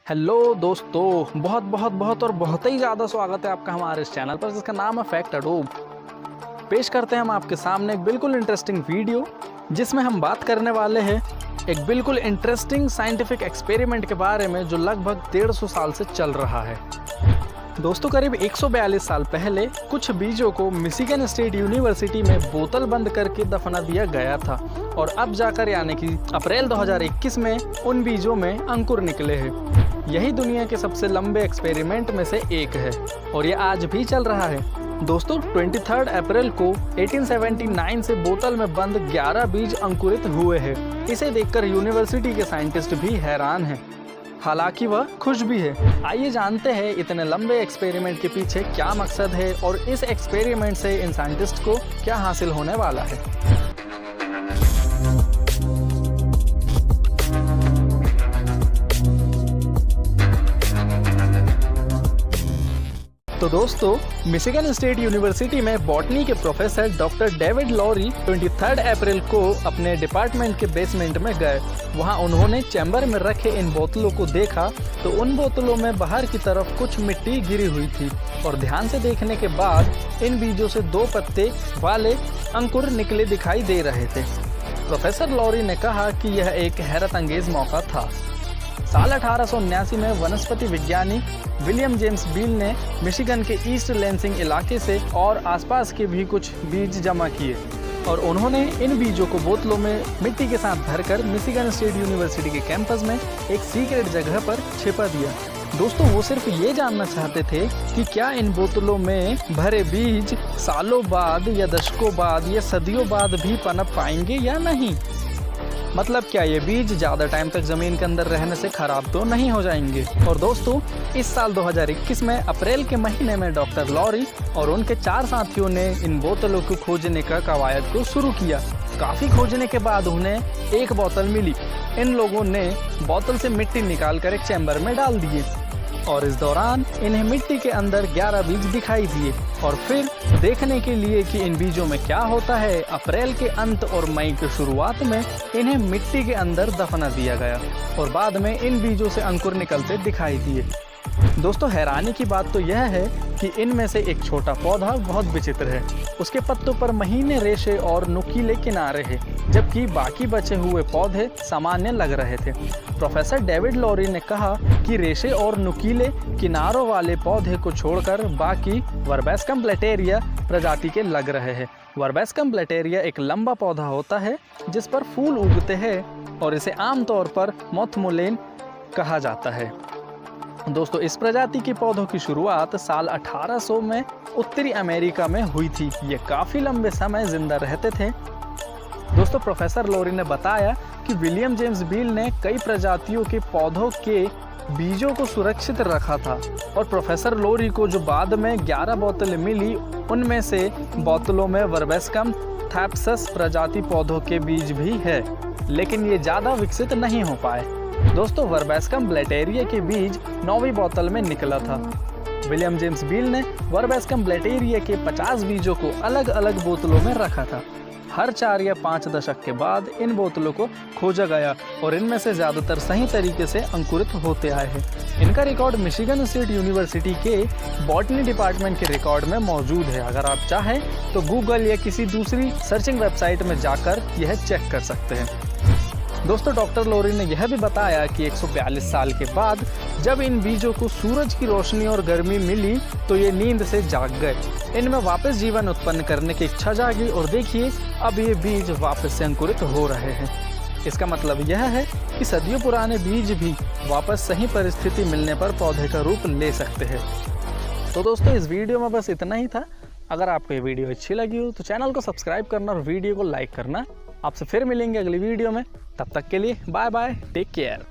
Hello दोस्तों, बहुत बहुत बहुत और बहुत ही ज़्यादा स्वागत है आपका हमारे इस चैनल पर जिसका नाम है फैक्ट अडोब। पेश करते हैं हम आपके सामने एक बिल्कुल इंटरेस्टिंग वीडियो जिसमें हम बात करने वाले हैं एक बिल्कुल इंटरेस्टिंग साइंटिफिक एक्सपेरिमेंट के बारे में जो लगभग 150 साल से चल रहा है। दोस्तों, करीब 142 साल पहले कुछ बीजों को मिशिगन स्टेट यूनिवर्सिटी में बोतल बंद करके दफना दिया गया था और अब जाकर यानी कि अप्रैल 2021 में उन बीजों में अंकुर निकले हैं। यही दुनिया के सबसे लंबे एक्सपेरिमेंट में से एक है और ये आज भी चल रहा है। दोस्तों, 23 अप्रैल को 1879 से बोतल में बंद 11 बीज अंकुरित हुए हैं। इसे देखकर यूनिवर्सिटी के साइंटिस्ट भी हैरान हैं, हालांकि वह खुश भी है। आइए जानते हैं इतने लंबे एक्सपेरिमेंट के पीछे क्या मकसद है और इस एक्सपेरिमेंट से इन साइंटिस्ट को क्या हासिल होने वाला है। तो दोस्तों, मिशिगन स्टेट यूनिवर्सिटी में बॉटनी के प्रोफेसर डॉक्टर डेविड लॉरी 23 अप्रैल को अपने डिपार्टमेंट के बेसमेंट में गए। वहां उन्होंने चैम्बर में रखे इन बोतलों को देखा तो उन बोतलों में बाहर की तरफ कुछ मिट्टी गिरी हुई थी और ध्यान से देखने के बाद इन बीजों से 2 पत्ते वाले अंकुर निकले दिखाई दे रहे थे। प्रोफेसर लॉरी ने कहा कि यह एक हैरत अंगेज मौका था। साल 1879 में वनस्पति विज्ञानी विलियम जेम्स बील ने मिशिगन के ईस्ट लैंसिंग इलाके से और आसपास के भी कुछ बीज जमा किए और उन्होंने इन बीजों को बोतलों में मिट्टी के साथ भरकर मिशिगन स्टेट यूनिवर्सिटी के कैंपस में एक सीक्रेट जगह पर छिपा दिया। दोस्तों, वो सिर्फ ये जानना चाहते थे कि क्या इन बोतलों में भरे बीज सालों बाद या दशकों बाद या सदियों बाद भी पनप पाएंगे या नहीं। मतलब क्या ये बीज ज़्यादा टाइम तक ज़मीन के अंदर रहने से खराब तो नहीं हो जाएंगे। और दोस्तों, इस साल 2021 में अप्रैल के महीने में डॉक्टर लॉरी और उनके 4 साथियों ने इन बोतलों को खोजने का कवायद को शुरू किया। काफ़ी खोजने के बाद उन्हें एक बोतल मिली। इन लोगों ने बोतल से मिट्टी निकालकर एक चैम्बर में डाल दिए और इस दौरान इन्हें मिट्टी के अंदर 11 बीज दिखाई दिए और फिर देखने के लिए कि इन बीजों में क्या होता है, अप्रैल के अंत और मई की शुरुआत में इन्हें मिट्टी के अंदर दफना दिया गया और बाद में इन बीजों से अंकुर निकलते दिखाई दिए। दोस्तों, हैरानी की बात तो यह है कि इनमें से एक छोटा पौधा बहुत विचित्र है। उसके पत्तों पर महीने रेशे और नुकीले किनारे हैं, जबकि बाकी बचे हुए पौधे सामान्य लग रहे थे। प्रोफेसर डेविड लॉरी ने कहा कि रेशे और नुकीले किनारों वाले पौधे को छोड़कर बाकी वर्बेस्कम प्लेटेरिया प्रजाति के लग रहे हैं। वर्बेस्कम प्लेटेरिया एक लंबा पौधा होता है जिस पर फूल उगते हैं और इसे आमतौर पर मोथमुलेन कहा जाता है। दोस्तों, इस प्रजाति के पौधों की शुरुआत साल 1800 में उत्तरी अमेरिका में हुई थी। ये काफ़ी लंबे समय जिंदा रहते थे। दोस्तों, प्रोफेसर लॉरी ने बताया कि विलियम जेम्स बील ने कई प्रजातियों के पौधों के बीजों को सुरक्षित रखा था और प्रोफेसर लॉरी को जो बाद में 11 बोतलें मिली उनमें से बोतलों में वर्बेस्कम थैप्सस प्रजाति पौधों के बीज भी है, लेकिन ये ज़्यादा विकसित नहीं हो पाए। दोस्तों, वर्बेस्कम प्लेटेरिया के बीज 9वीं बोतल में निकला था। विलियम जेम्स बील ने वर्बेस्कम प्लेटेरिया के 50 बीजों को अलग अलग बोतलों में रखा था। हर 4 या 5 दशक के बाद इन बोतलों को खोजा गया और इनमें से ज़्यादातर सही तरीके से अंकुरित होते आए हैं। इनका रिकॉर्ड मिशिगन स्टेट यूनिवर्सिटी के बॉटनी डिपार्टमेंट के रिकॉर्ड में मौजूद है। अगर आप चाहें तो गूगल या किसी दूसरी सर्चिंग वेबसाइट में जाकर यह चेक कर सकते हैं। दोस्तों, डॉक्टर लॉरी ने यह भी बताया कि 142 साल के बाद जब इन बीजों को सूरज की रोशनी और गर्मी मिली तो ये नींद से जाग गए। इनमें वापस जीवन उत्पन्न करने की इच्छा जागी और देखिए अब ये बीज वापस से अंकुरित हो रहे हैं। इसका मतलब यह है कि सदियों पुराने बीज भी वापस सही परिस्थिति मिलने पर पौधे का रूप ले सकते हैं। तो दोस्तों, इस वीडियो में बस इतना ही था। अगर आपको ये वीडियो अच्छी लगी हो तो चैनल को सब्सक्राइब करना और वीडियो को लाइक करना। आपसे फिर मिलेंगे अगली वीडियो में। तब तक के लिए बाय बाय, टेक केयर।